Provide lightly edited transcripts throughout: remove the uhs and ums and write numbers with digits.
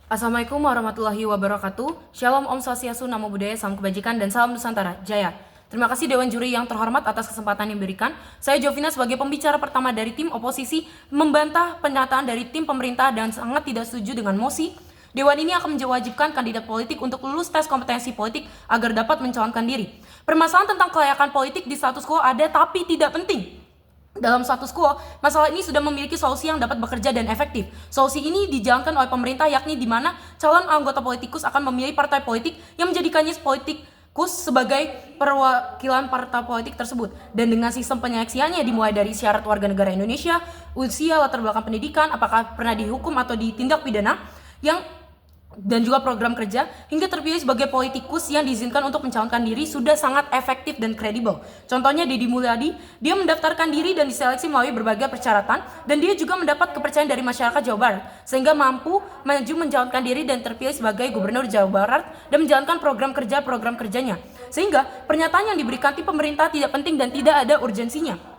Assalamualaikum warahmatullahi wabarakatuh. Shalom, Om Swastiastu, Namo Buddhaya, Salam Kebajikan, dan Salam Nusantara. Jaya. Terima kasih Dewan Juri yang terhormat atas kesempatan yang diberikan. Saya Jovina sebagai pembicara pertama dari tim oposisi membantah pernyataan dari tim pemerintah dan sangat tidak setuju dengan mosi. Dewan ini akan mewajibkan kandidat politik untuk lulus tes kompetensi politik agar dapat mencalonkan diri. Permasalahan tentang kelayakan politik di status quo ada tapi tidak penting. Dalam status quo, masalah ini sudah memiliki solusi yang dapat bekerja dan efektif. Solusi ini dijalankan oleh pemerintah, yakni di mana calon anggota politikus akan memilih partai politik yang menjadikannya politikus sebagai perwakilan partai politik tersebut. Dan dengan sistem penyeleksiannya dimulai dari syarat warga negara Indonesia, usia, latar belakang pendidikan, apakah pernah dihukum atau ditindak pidana, dan juga program kerja, hingga terpilih sebagai politikus yang diizinkan untuk mencalonkan diri sudah sangat efektif dan kredibel. Contohnya Deddy Mulyadi, dia mendaftarkan diri dan diseleksi melalui berbagai persyaratan, dan dia juga mendapat kepercayaan dari masyarakat Jawa Barat, sehingga mampu maju mencalonkan diri dan terpilih sebagai gubernur Jawa Barat dan menjalankan program kerjanya. Sehingga pernyataan yang diberikan tim pemerintah tidak penting dan tidak ada urgensinya.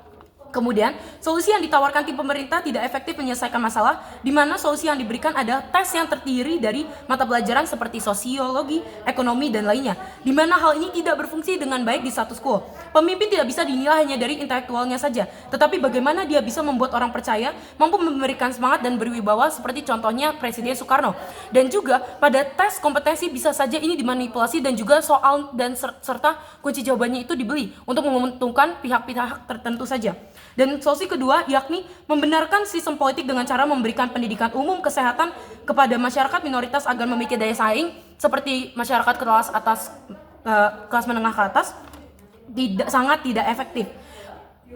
Kemudian, solusi yang ditawarkan tim pemerintah tidak efektif menyelesaikan masalah, di mana solusi yang diberikan adalah tes yang terdiri dari mata pelajaran seperti sosiologi, ekonomi, dan lainnya, di mana hal ini tidak berfungsi dengan baik di status quo. Pemimpin tidak bisa dinilai hanya dari intelektualnya saja, tetapi bagaimana dia bisa membuat orang percaya, mampu memberikan semangat dan berwibawa seperti contohnya Presiden Soekarno. Dan juga pada tes kompetensi bisa saja ini dimanipulasi dan juga soal dan serta kunci jawabannya itu dibeli untuk menguntungkan pihak-pihak tertentu saja. Dan solusi kedua yakni membenarkan sistem politik dengan cara memberikan pendidikan umum kesehatan kepada masyarakat minoritas agar memiliki daya saing seperti masyarakat kelas atas, kelas menengah ke atas, sangat tidak efektif.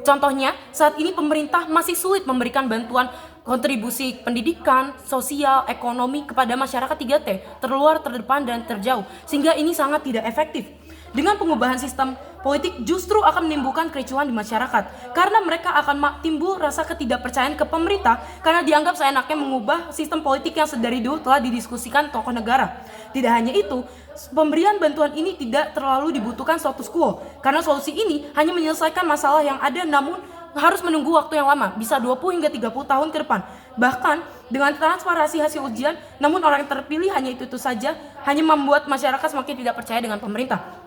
Contohnya, saat ini pemerintah masih sulit memberikan bantuan kontribusi pendidikan, sosial, ekonomi kepada masyarakat 3T, terluar, terdepan, dan terjauh, sehingga ini sangat tidak efektif. Dengan pengubahan sistem politik justru akan menimbulkan kericuhan di masyarakat, karena mereka akan timbul rasa ketidakpercayaan ke pemerintah karena dianggap seenaknya mengubah sistem politik yang sedari dulu telah didiskusikan tokoh negara. Tidak hanya itu, pemberian bantuan ini tidak terlalu dibutuhkan status quo, karena solusi ini hanya menyelesaikan masalah yang ada namun harus menunggu waktu yang lama, bisa 20 hingga 30 tahun ke depan. Bahkan dengan transparansi hasil ujian, namun orang yang terpilih hanya itu saja, hanya membuat masyarakat semakin tidak percaya dengan pemerintah.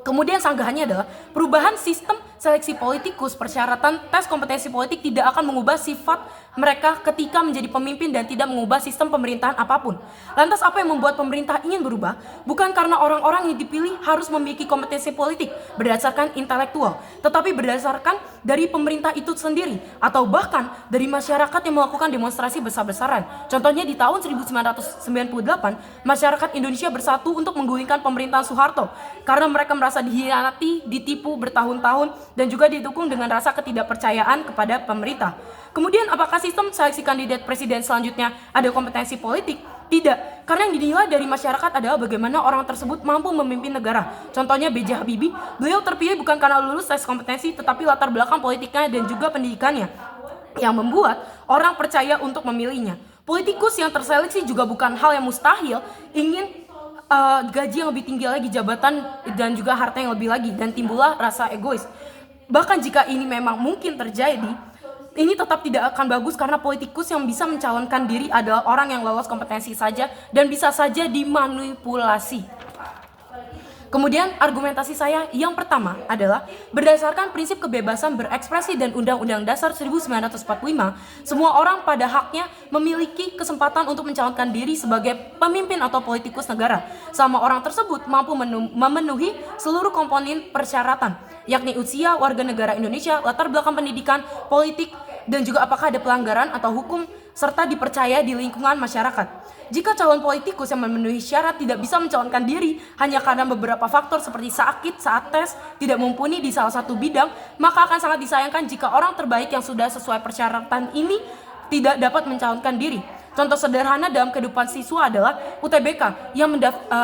Kemudian sanggahannya adalah perubahan sistem seleksi politikus, persyaratan tes kompetensi politik tidak akan mengubah sifat mereka ketika menjadi pemimpin dan tidak mengubah sistem pemerintahan apapun. Lantas apa yang membuat pemerintah ingin berubah? Bukan karena orang-orang yang dipilih harus memiliki kompetensi politik berdasarkan intelektual, tetapi berdasarkan dari pemerintah itu sendiri, atau bahkan dari masyarakat yang melakukan demonstrasi besar-besaran. Contohnya di tahun 1998, masyarakat Indonesia bersatu untuk menggulingkan pemerintahan Soeharto karena mereka merasa dikhianati, ditipu bertahun-tahun, dan juga didukung dengan rasa ketidakpercayaan kepada pemerintah. Kemudian apakah sistem seleksi kandidat presiden selanjutnya ada kompetensi politik? Tidak, karena yang dinilai dari masyarakat adalah bagaimana orang tersebut mampu memimpin negara. Contohnya B.J. Habibie, beliau terpilih bukan karena lulus tes kompetensi, tetapi latar belakang politiknya dan juga pendidikannya yang membuat orang percaya untuk memilihnya. Politikus yang terseleksi juga bukan hal yang mustahil, ingin gaji yang lebih tinggi lagi, jabatan dan juga harta yang lebih lagi, dan timbullah rasa egois. Bahkan jika ini memang mungkin terjadi, ini tetap tidak akan bagus karena politikus yang bisa mencalonkan diri adalah orang yang lolos kompetensi saja dan bisa saja dimanipulasi. Kemudian argumentasi saya yang pertama adalah berdasarkan prinsip kebebasan berekspresi dan Undang-Undang Dasar 1945, semua orang pada haknya memiliki kesempatan untuk mencalonkan diri sebagai pemimpin atau politikus negara, selama orang tersebut mampu memenuhi seluruh komponen persyaratan, yakni usia, warga negara Indonesia, latar belakang pendidikan, politik, dan juga apakah ada pelanggaran atau hukum, serta dipercaya di lingkungan masyarakat. Jika calon politikus yang memenuhi syarat tidak bisa mencalonkan diri hanya karena beberapa faktor seperti sakit saat tes, tidak mumpuni di salah satu bidang, maka akan sangat disayangkan jika orang terbaik yang sudah sesuai persyaratan ini tidak dapat mencalonkan diri. Contoh sederhana dalam kehidupan siswa adalah UTBK, yang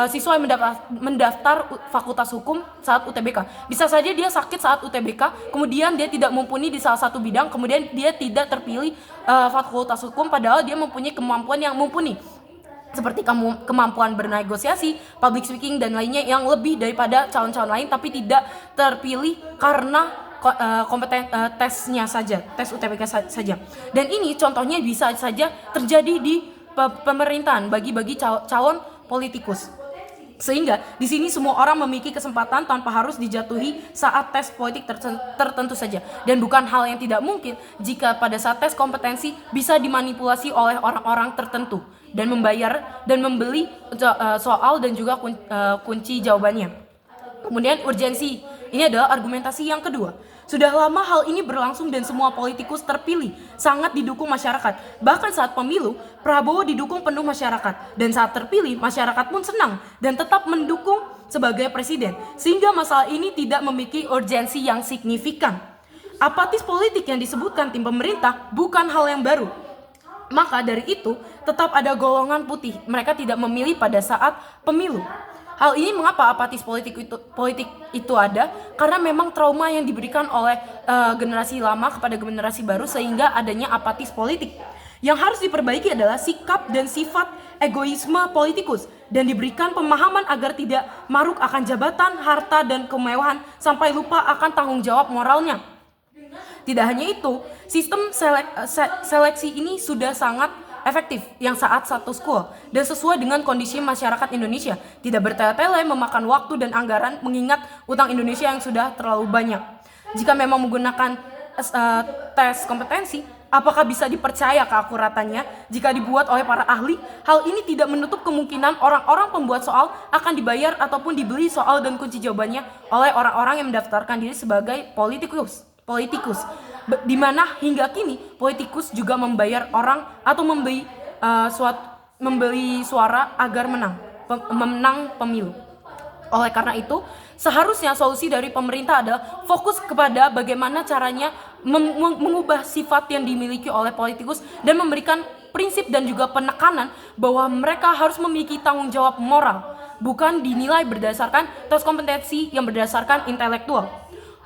siswa yang mendaftar fakultas hukum saat UTBK. Bisa saja dia sakit saat UTBK, kemudian dia tidak mumpuni di salah satu bidang, kemudian dia tidak terpilih fakultas hukum padahal dia mempunyai kemampuan yang mumpuni, seperti kemampuan bernegosiasi, public speaking, dan lainnya yang lebih daripada calon-calon lain, tapi tidak terpilih karena tesnya saja, tes UTBK saja. Dan ini contohnya bisa saja terjadi di pemerintahan bagi calon politikus. Sehingga di sini semua orang memiliki kesempatan tanpa harus dijatuhi saat tes politik tertentu saja. Dan bukan hal yang tidak mungkin jika pada saat tes kompetensi bisa dimanipulasi oleh orang-orang tertentu dan membayar dan membeli soal dan juga kunci jawabannya. Kemudian urgensi, ini adalah argumentasi yang kedua. Sudah lama hal ini berlangsung dan semua politikus terpilih sangat didukung masyarakat. Bahkan saat pemilu, Prabowo didukung penuh masyarakat. Dan saat terpilih, masyarakat pun senang dan tetap mendukung sebagai presiden. Sehingga masalah ini tidak memiliki urgensi yang signifikan. Apatis politik yang disebutkan tim pemerintah bukan hal yang baru. Maka dari itu, tetap ada golongan putih. Mereka tidak memilih pada saat pemilu. Hal ini mengapa apatis politik itu ada? Karena memang trauma yang diberikan oleh generasi lama kepada generasi baru sehingga adanya apatis politik. Yang harus diperbaiki adalah sikap dan sifat egoisme politikus dan diberikan pemahaman agar tidak maruk akan jabatan, harta, dan kemewahan sampai lupa akan tanggung jawab moralnya. Tidak hanya itu, sistem seleksi ini sudah sangat efektif yang saat status quo dan sesuai dengan kondisi masyarakat Indonesia, tidak bertele-tele memakan waktu dan anggaran mengingat utang Indonesia yang sudah terlalu banyak. Jika memang menggunakan tes kompetensi, apakah bisa dipercaya keakuratannya jika dibuat oleh para ahli? Hal ini tidak menutup kemungkinan orang-orang pembuat soal akan dibayar ataupun dibeli soal dan kunci jawabannya oleh orang-orang yang mendaftarkan diri sebagai politikus. Di mana hingga kini politikus juga membayar orang atau membeli suara agar menang pemilu. Oleh karena itu, seharusnya solusi dari pemerintah adalah fokus kepada bagaimana caranya mengubah sifat yang dimiliki oleh politikus dan memberikan prinsip dan juga penekanan bahwa mereka harus memiliki tanggung jawab moral, bukan dinilai berdasarkan tes kompetensi yang berdasarkan intelektual.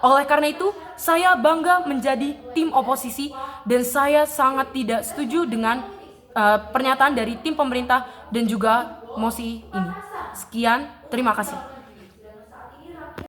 Oleh karena itu, saya bangga menjadi tim oposisi dan saya sangat tidak setuju dengan pernyataan dari tim pemerintah dan juga mosi ini. Sekian, terima kasih.